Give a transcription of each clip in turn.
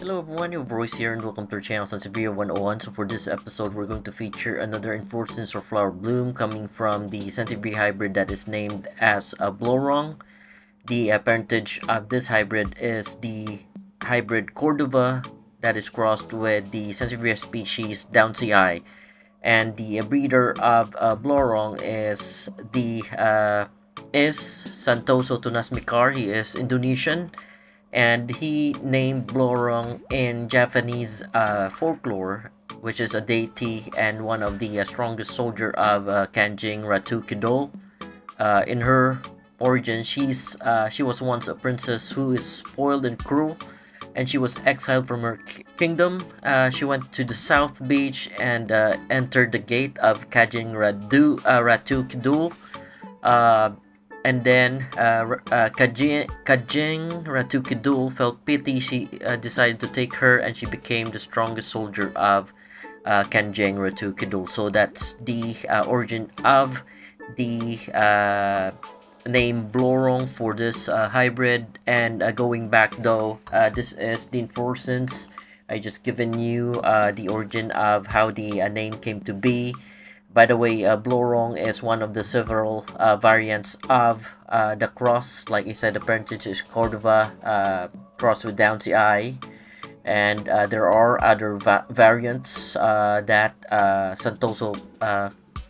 Hello everyone, your voice here and welcome to our channel Sansevieria 101. So for this episode, we're going to feature another inflorescence or flower bloom coming from the Sansevieria hybrid that is named as Blorong. The parentage of this hybrid is the hybrid Cordova that is crossed with the Sansevieria species downsii. And the breeder of Blorong is Santoso Tunasmikar. He is Indonesian, and he named Blorong in Javanese folklore, which is a deity and one of the strongest soldier of Kanjeng Ratu Kidul. In her origin, she was once a princess who is spoiled and cruel, and she was exiled from her kingdom. She went to the south beach and entered the gate of Ratu Kidul. Uh, and then Kanjeng Ratu Kidul felt pity. She decided to take her, and she became the strongest soldier of Kanjeng Ratu Kidul. So that's the origin of the name Blorong for this hybrid. And going back though, this is the inflorescence. I just given you the origin of how the name came to be. By the way, Blorong is one of the several variants of the cross. Like I said, the parentage is Cordova crossed with downsii. And there are other variants that Santoso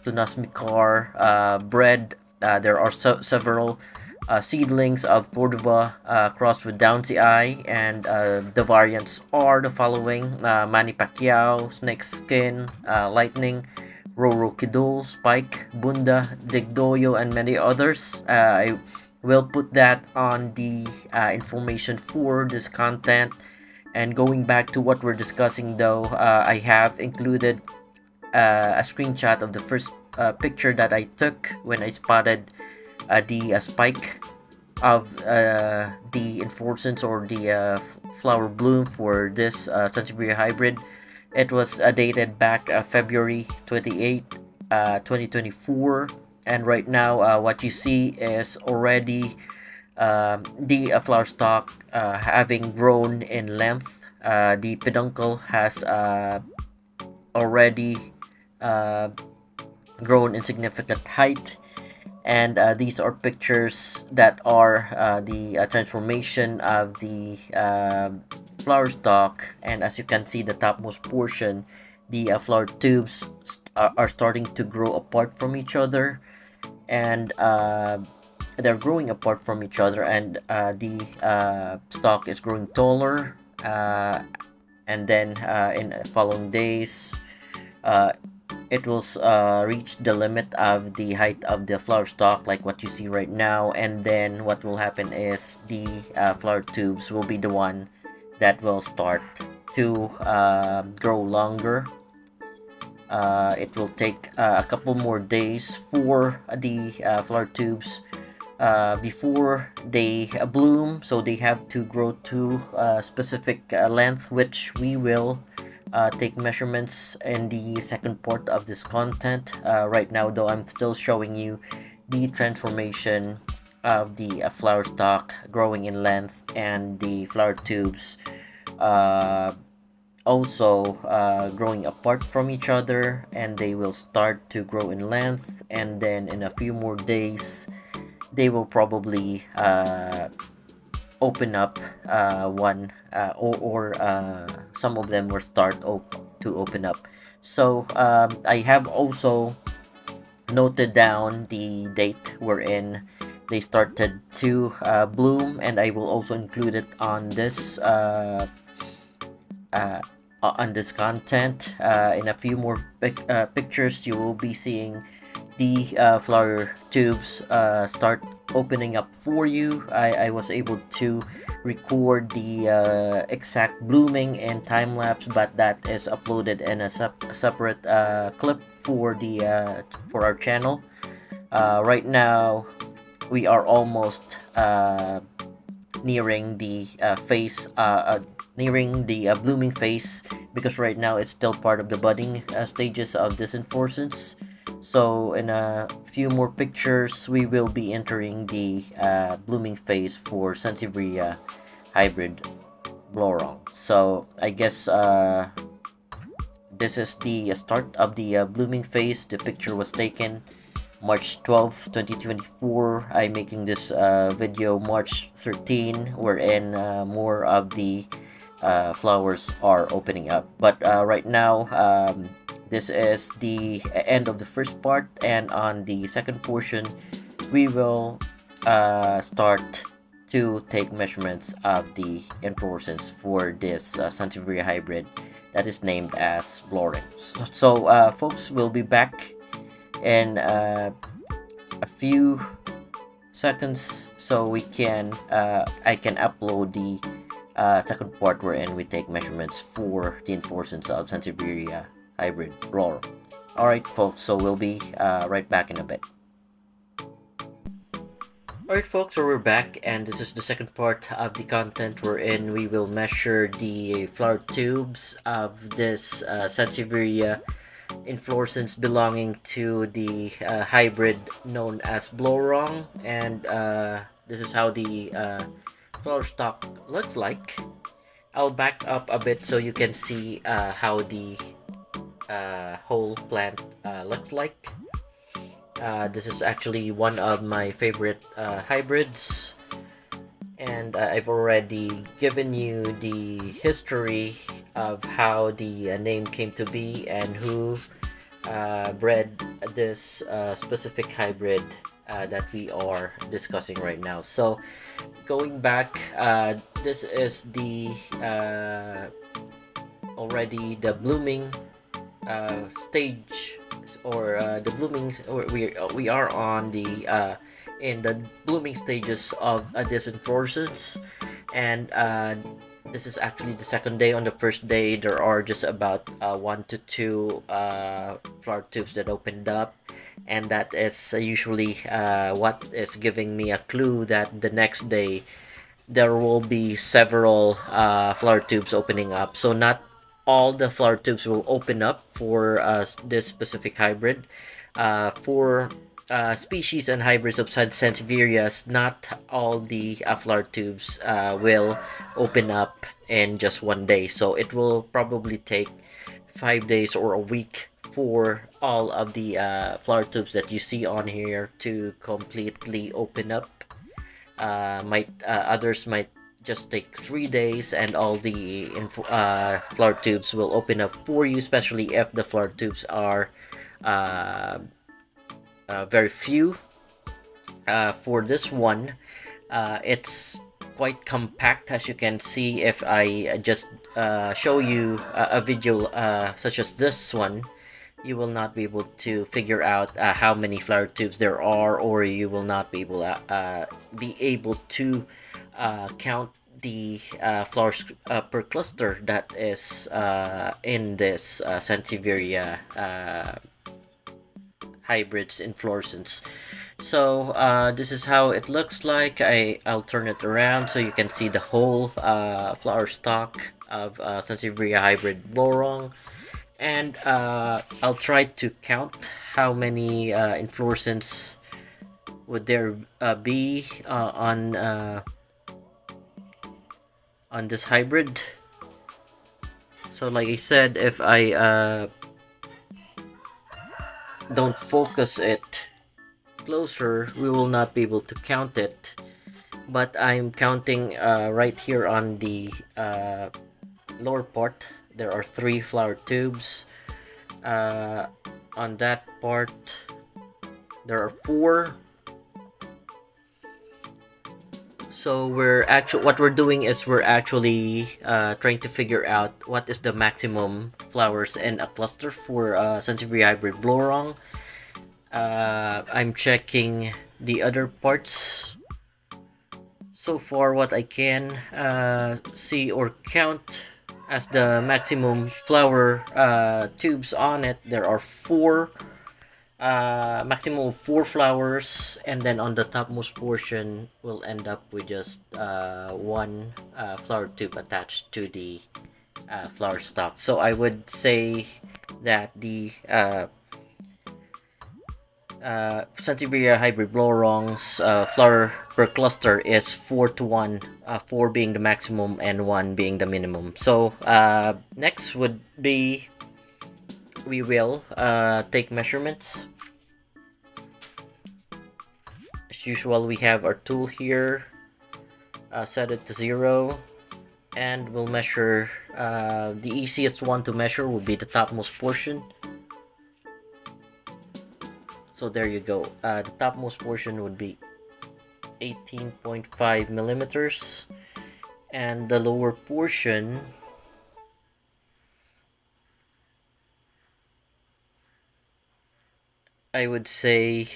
Tunasmikar bred. There are several seedlings of Cordova crossed with downsii, and the variants are the following: Manny Pacquiao, Snakeskin, Lightning, RoRo Kidul, Spike, Bunda, Digdoyo, and many others. I will put that on the information for this content. And going back to what we're discussing though, I have included a screenshot of the first picture that I took when I spotted the spike of the inflorescence or the flower bloom for this Sansevieria hybrid. It was dated back February 28, 2024, and right now what you see is already the flower stalk having grown in length. The peduncle has already uh, grown in significant height, and these are pictures that are the transformation of the flower stalk. And as you can see, the topmost portion, the flower tubes are starting to grow apart from each other, and they're growing apart from each other, and the stalk is growing taller. And then in following days, uh, it will reach the limit of the height of the flower stalk, like what you see right now. And then what will happen is the flower tubes will be the one that will start to grow longer. It will take a couple more days for the flower tubes before they bloom, so they have to grow to a specific length, which we will take measurements in the second part of this content. Right now though, I'm still showing you the transformation of the flower stalk growing in length, and the flower tubes uh, also growing apart from each other, and they will start to grow in length. And then in a few more days, they will probably open up one or some of them will start to open up. So I have also noted down the date wherein they started to bloom, and I will also include it uh, on this content. In a few more pictures, you will be seeing the flower tubes start opening up for you. I was able to record the exact blooming in time lapse, but that is uploaded in a separate clip for the for our channel. Right now, we are almost nearing the nearing the blooming phase, because right now it's still part of the budding stages of this inflorescence. So in a few more pictures, we will be entering the blooming phase for Sansevieria hybrid. Blorong. So I guess this is the start of the blooming phase. The picture was taken March 12th, 2024. I'm making this video March 13, wherein more of the flowers are opening up. But right now, this is the end of the first part, and on the second portion, we will start to take measurements of the inflorescence for this Sansevieria hybrid that is named as Blorong. So, folks, we'll be back in a few seconds so we can I can upload the second part wherein we take measurements for the inflorescence of Sansevieria hybrid Blorong. Alright, folks, so we'll be right back in a bit. Alright, folks, so we're back, and this is the second part of the content wherein we will measure the flower tubes of this Sansevieria inflorescence belonging to the hybrid known as Blorong, and this is how the flower stalk looks like. I'll back up a bit so you can see how the whole plant looks like. This is actually one of my favorite hybrids, and I've already given you the history of how the name came to be and who bred this specific hybrid that we are discussing right now. So going back, this is the already the blooming stage, or the blooming, or we are on the in the blooming stages of this inflorescence, and this is actually the second day. On the first day, there are just about 1 to 2 flower tubes that opened up, and that is usually what is giving me a clue that the next day there will be several flower tubes opening up. So not all the flower tubes will open up for this specific hybrid. For species and hybrids of Sansevierias, not all the flower tubes will open up in just one day. So it will probably take 5 days or a week for all of the flower tubes that you see on here to completely open up. Others might just take 3 days, and all the flower tubes will open up for you, especially if the flower tubes are very few. For this one, it's quite compact, as you can see. If I just show you a video such as this one, you will not be able to figure out how many flower tubes there are, or you will not be able to count the flowers per cluster that is in this Sansevieria hybrids inflorescence. So this is how it looks like. I'll turn it around so you can see the whole flower stalk of Sansevieria hybrid Blorong, and I'll try to count how many inflorescence would there be on this hybrid. So like I said, if I don't focus it closer, we will not be able to count it, but I'm counting right here on the lower part. There are 3 flower tubes. On that part there are 4. So what we're doing is we're actually trying to figure out what is the maximum flowers in a cluster for Sansevieria hybrid Blorong. I'm checking the other parts. So far, what I can see or count as the maximum flower tubes on it, there are 4. Maximum of 4 flowers, and then on the topmost portion we'll end up with just 1 flower tube attached to the flower stalk. So I would say that the Sansevieria hybrid Blorong's flower per cluster is 4 to 1, 4 being the maximum and 1 being the minimum. So next would be we will take measurements. As usual, we have our tool here, set it to 0, and we'll measure. The easiest one to measure will be the topmost portion. So there you go. The topmost portion would be 18.5 millimeters, and the lower portion I would say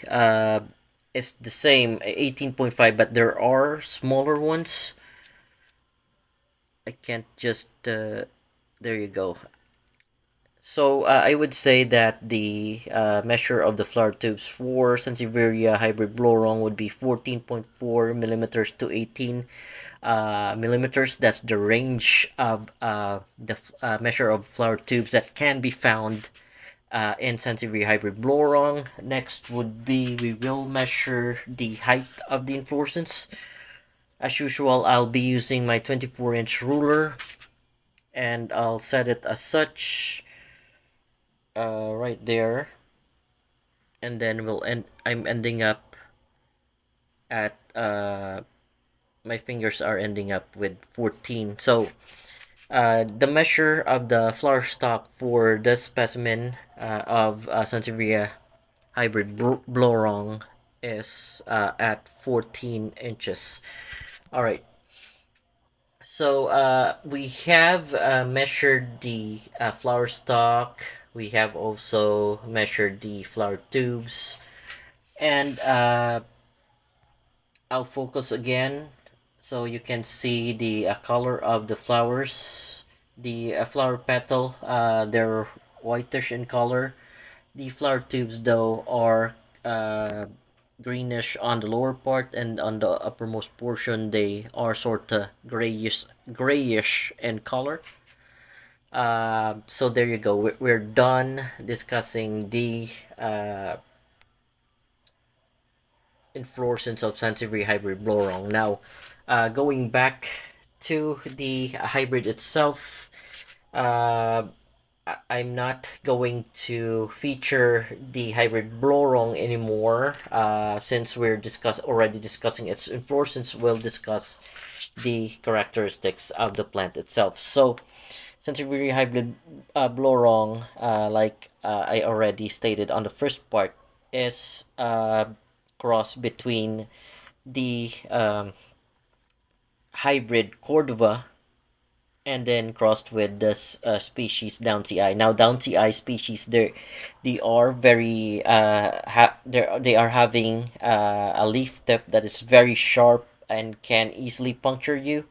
it's the same 18.5, but there are smaller ones. I can't just there you go. So I would say that the measure of the flower tubes for Sansevieria hybrid Blorong would be 14.4 millimeters to 18 millimeters. That's the range of the measure of flower tubes that can be found in Sansevieria hybrid Blorong. Next would be we will measure the height of the inflorescence. As usual, I'll be using my 24-inch ruler, and I'll set it as such. Right there, and then I'm ending up at my fingers are ending up with 14. So the measure of the flower stalk for this specimen of Sansevieria hybrid Blorong is at 14 inches. All right. So we have measured the flower stalk. We have also measured the flower tubes, and I'll focus again so you can see the color of the flowers. The flower petal, they're whitish in color. The flower tubes, though, are greenish on the lower part, and on the uppermost portion they are sort of grayish in color. So there you go. We're done discussing the inflorescence of Sansevieria hybrid Blorong. Now, going back to the hybrid itself, I'm not going to feature the hybrid Blorong anymore since we're already discussing its inflorescence. We'll discuss the characteristics of the plant itself. So, Sansevieria hybrid Blorong, like I already stated on the first part, is cross between the hybrid Cordova and then crossed with this species downsii. Now downsii species, they are very they are having a leaf tip that is very sharp and can easily puncture you.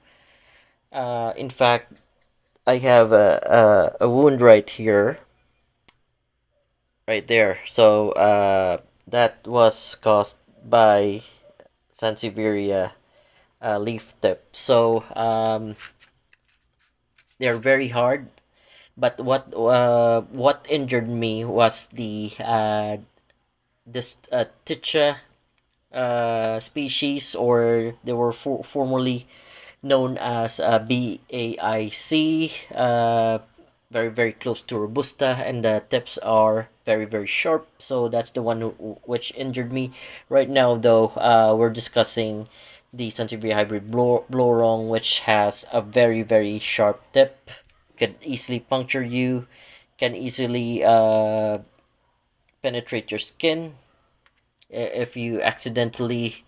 In fact, I have a wound right here, right there. So that was caused by Sansevieria leaf tip. So they're very hard. But what injured me was the this Ticha species, or they were formerly known as BAIC, very very close to Robusta, and the tips are very very sharp. So that's the one which injured me. Right now, though, we're discussing the Sansevieria hybrid Blorong, which has a very very sharp tip, can easily puncture you, can easily penetrate your skin if you uh, accidentally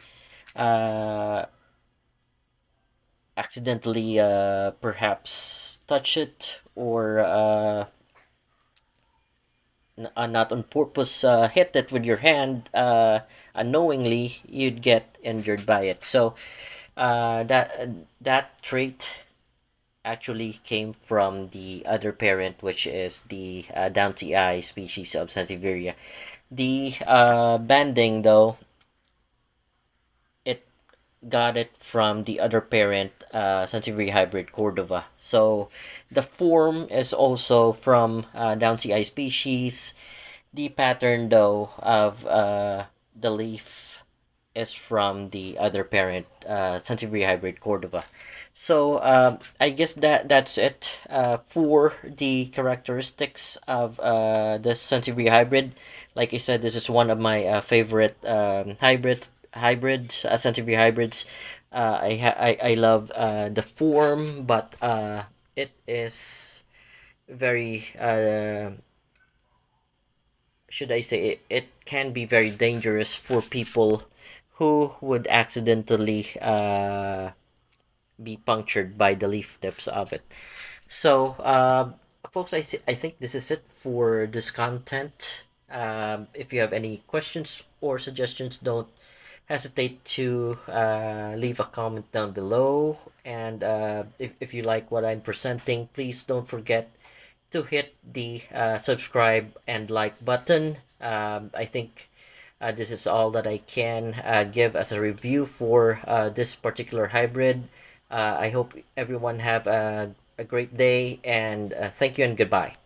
perhaps touch it, or not on purpose hit it with your hand unknowingly, you'd get injured by it. So that trait actually came from the other parent, which is the downsii species of Sansevieria. The banding, though, it got it from the other parent, Sansevieria hybrid Cordova. So the form is also from downsii species. The pattern though of the leaf is from the other parent, Sansevieria hybrid Cordova. So I guess that's it for the characteristics of this Sansevieria hybrid. Like I said, this is one of my favorite Sansevieria hybrids. I love the form, but it is very should I say it can be very dangerous for people who would accidentally be punctured by the leaf tips of it. So, folks, I think this is it for this content. If you have any questions or suggestions, don't hesitate to leave a comment down below. And if you like what I'm presenting, please don't forget to hit the subscribe and like button. I think this is all that I can give as a review for this particular hybrid. I hope everyone have a great day, and thank you and goodbye.